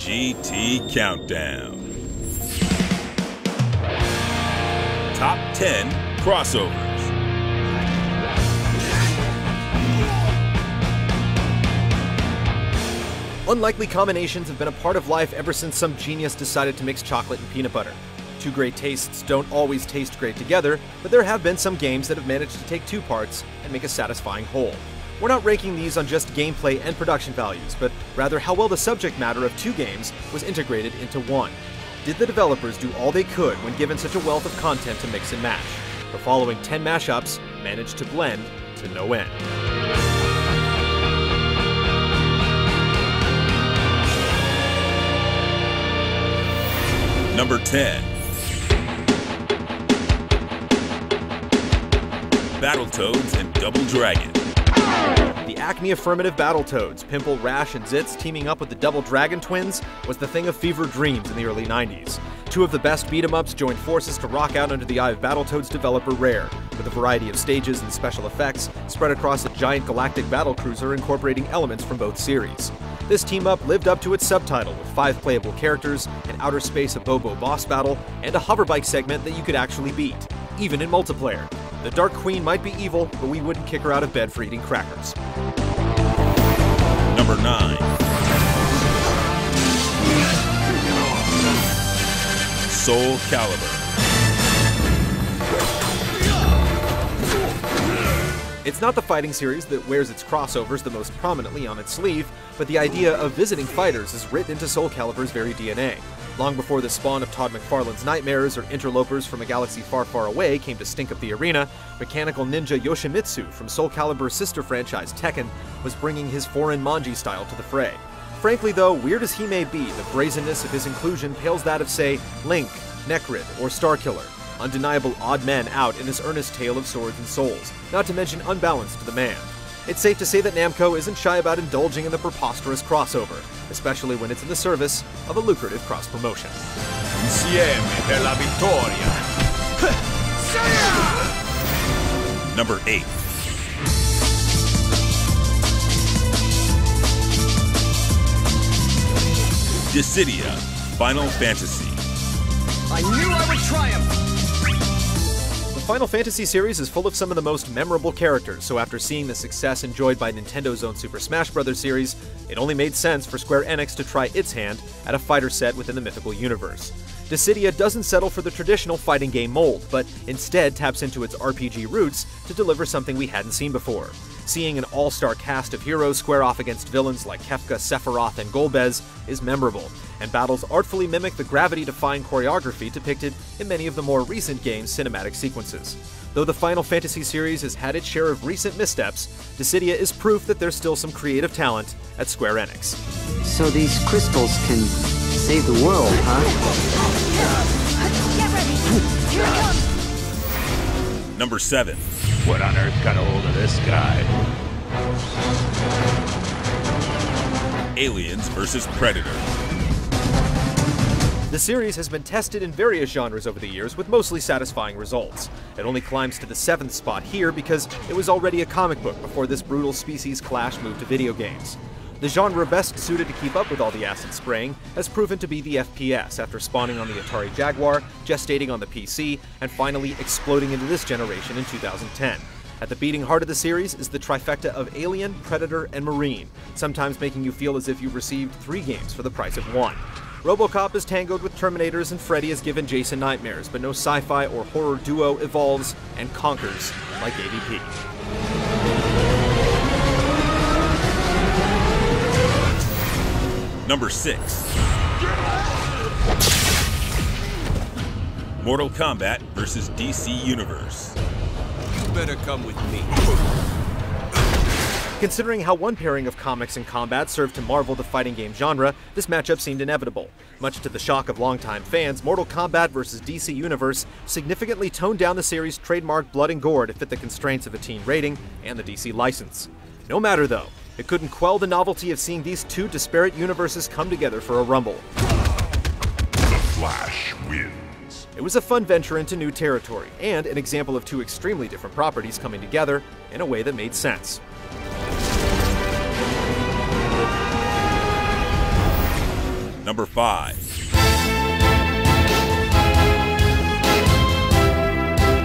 GT Countdown. Top 10 crossovers. Unlikely combinations have been a part of life ever since some genius decided to mix chocolate and peanut butter. Two great tastes don't always taste great together, but there have been some games that have managed to take two parts and make a satisfying whole. We're not ranking these on just gameplay and production values, but rather how well the subject matter of two games was integrated into one. Did the developers do all they could when given such a wealth of content to mix and match? The following 10 mashups managed to blend to no end. Number 10. Battletoads and Double Dragon. The Acme Affirmative Battletoads, Pimple, Rash, and Zitz teaming up with the Double Dragon twins was the thing of fever dreams in the early 90s. Two of the best beat-em-ups joined forces to rock out under the eye of Battletoads developer Rare, with a variety of stages and special effects spread across a giant galactic battlecruiser incorporating elements from both series. This team-up lived up to its subtitle with 5 playable characters, an outer space Abobo boss battle, and a hoverbike segment that you could actually beat, even in multiplayer. The Dark Queen might be evil, but we wouldn't kick her out of bed for eating crackers. Number 9. Soul Calibur. It's not the fighting series that wears its crossovers the most prominently on its sleeve, but the idea of visiting fighters is written into Soul Calibur's very DNA. Long before the spawn of Todd McFarlane's Nightmares or interlopers from a galaxy far, far away came to stink up the arena, mechanical ninja Yoshimitsu from Soul Calibur's sister franchise Tekken was bringing his foreign manji style to the fray. Frankly though, weird as he may be, the brazenness of his inclusion pales that of, say, Link, Necrid, or Starkiller. Undeniable odd men out in this earnest tale of swords and souls, not to mention unbalanced to the man. It's safe to say that Namco isn't shy about indulging in the preposterous crossover, especially when it's in the service of a lucrative cross-promotion. Insieme per la vittoria. Number 8. Dissidia, Final Fantasy. I knew I would triumph! The Final Fantasy series is full of some of the most memorable characters, so after seeing the success enjoyed by Nintendo's own Super Smash Bros. Series, it only made sense for Square Enix to try its hand at a fighter set within the mythical universe. Dissidia doesn't settle for the traditional fighting game mold, but instead taps into its RPG roots to deliver something we hadn't seen before. Seeing an all-star cast of heroes square off against villains like Kefka, Sephiroth, and Golbez is memorable, and battles artfully mimic the gravity-defying choreography depicted in many of the more recent game's cinematic sequences. Though the Final Fantasy series has had its share of recent missteps, Dissidia is proof that there's still some creative talent at Square Enix. So these crystals can save the world, huh? Get ready! Here it comes! Number 7. What on earth got a hold of this guy? Aliens vs. Predator. The series has been tested in various genres over the years with mostly satisfying results. It only climbs to the 7th spot here because it was already a comic book before this brutal species clash moved to video games. The genre best suited to keep up with all the acid spraying has proven to be the FPS after spawning on the Atari Jaguar, gestating on the PC, and finally exploding into this generation in 2010. At the beating heart of the series is the trifecta of Alien, Predator, and Marine, sometimes making you feel as if you've received 3 games for the price of 1. RoboCop is tangoed with Terminators and Freddy has given Jason nightmares, but no sci-fi or horror duo evolves and conquers like AVP. Number 6. Mortal Kombat vs. DC Universe. You better come with me. Considering how one pairing of comics and combat served to marvel the fighting game genre, this matchup seemed inevitable. Much to the shock of longtime fans, Mortal Kombat vs. DC Universe significantly toned down the series' trademark blood and gore to fit the constraints of a teen rating and the DC license. No matter though, it couldn't quell the novelty of seeing these two disparate universes come together for a rumble. The Flash wins. It was a fun venture into new territory, and an example of two extremely different properties coming together in a way that made sense. Number 5.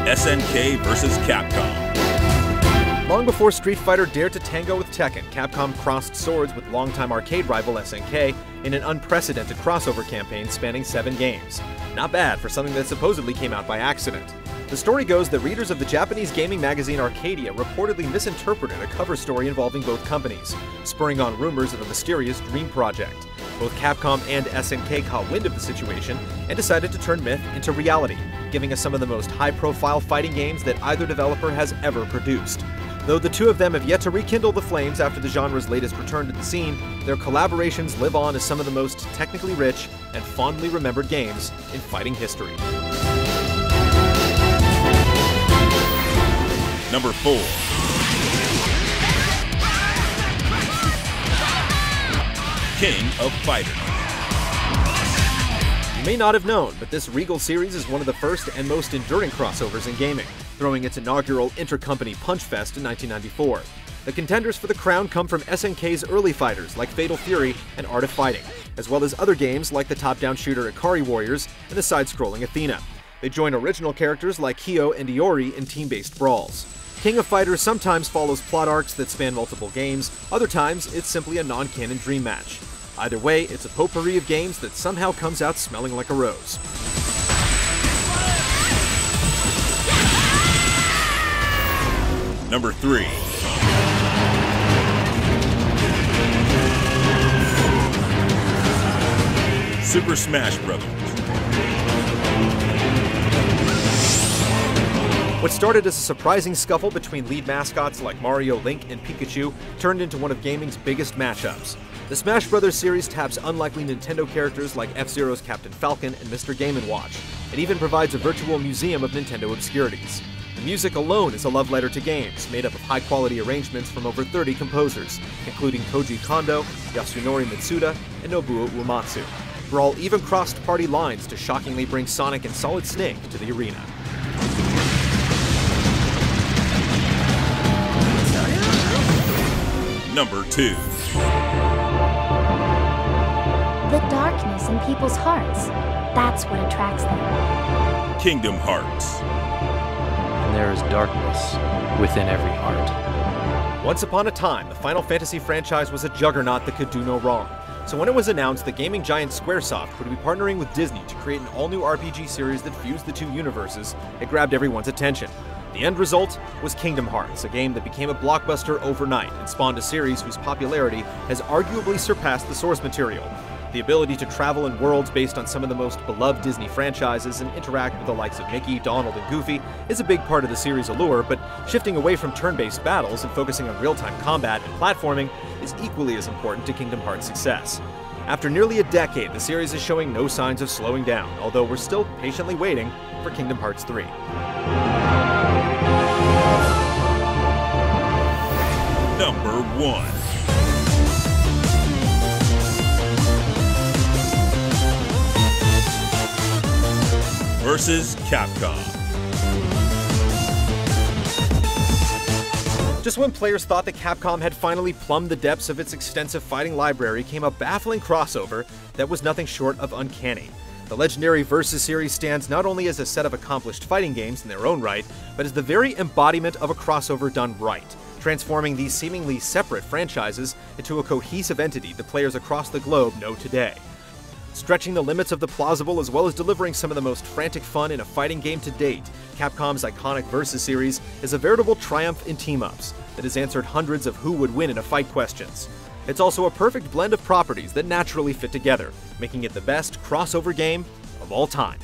SNK vs. Capcom. Long before Street Fighter dared to tango with Tekken, Capcom crossed swords with longtime arcade rival SNK in an unprecedented crossover campaign spanning 7 games. Not bad for something that supposedly came out by accident. The story goes that readers of the Japanese gaming magazine Arcadia reportedly misinterpreted a cover story involving both companies, spurring on rumors of a mysterious dream project. Both Capcom and SNK caught wind of the situation and decided to turn myth into reality, giving us some of the most high-profile fighting games that either developer has ever produced. Though the two of them have yet to rekindle the flames after the genre's latest return to the scene, their collaborations live on as some of the most technically rich and fondly remembered games in fighting history. Number 4. King of Fighters. You may not have known, but this Regal series is one of the first and most enduring crossovers in gaming, throwing its inaugural intercompany Punch Fest in 1994. The contenders for the crown come from SNK's early fighters like Fatal Fury and Art of Fighting, as well as other games like the top-down shooter Ikari Warriors and the side-scrolling Athena. They join original characters like Kyo and Iori in team-based brawls. King of Fighters sometimes follows plot arcs that span multiple games, other times it's simply a non-canon dream match. Either way, it's a potpourri of games that somehow comes out smelling like a rose. Number 3. Super Smash Bros. What started as a surprising scuffle between lead mascots like Mario, Link, and Pikachu turned into one of gaming's biggest matchups. The Smash Bros. Series taps unlikely Nintendo characters like F-Zero's Captain Falcon and Mr. Game & Watch. It even provides a virtual museum of Nintendo obscurities. The music alone is a love letter to games, made up of high-quality arrangements from over 30 composers, including Koji Kondo, Yasunori Mitsuda, and Nobuo Uematsu. Brawl even crossed party lines to shockingly bring Sonic and Solid Snake to the arena. Number 2. The darkness in people's hearts. That's what attracts them. Kingdom Hearts. And there is darkness within every heart. Once upon a time, the Final Fantasy franchise was a juggernaut that could do no wrong. So when it was announced that gaming giant Squaresoft would be partnering with Disney to create an all-new RPG series that fused the two universes, it grabbed everyone's attention. The end result was Kingdom Hearts, a game that became a blockbuster overnight and spawned a series whose popularity has arguably surpassed the source material. The ability to travel in worlds based on some of the most beloved Disney franchises and interact with the likes of Mickey, Donald, and Goofy is a big part of the series' allure, but shifting away from turn-based battles and focusing on real-time combat and platforming is equally as important to Kingdom Hearts' success. After nearly a decade, the series is showing no signs of slowing down, although we're still patiently waiting for Kingdom Hearts 3. Number 1. Versus Capcom. Just when players thought that Capcom had finally plumbed the depths of its extensive fighting library came a baffling crossover that was nothing short of uncanny. The legendary Versus series stands not only as a set of accomplished fighting games in their own right, but as the very embodiment of a crossover done right, transforming these seemingly separate franchises into a cohesive entity that players across the globe know today. Stretching the limits of the plausible as well as delivering some of the most frantic fun in a fighting game to date, Capcom's iconic Versus series is a veritable triumph in team-ups that has answered hundreds of who would win in a fight questions. It's also a perfect blend of properties that naturally fit together, making it the best crossover game of all time.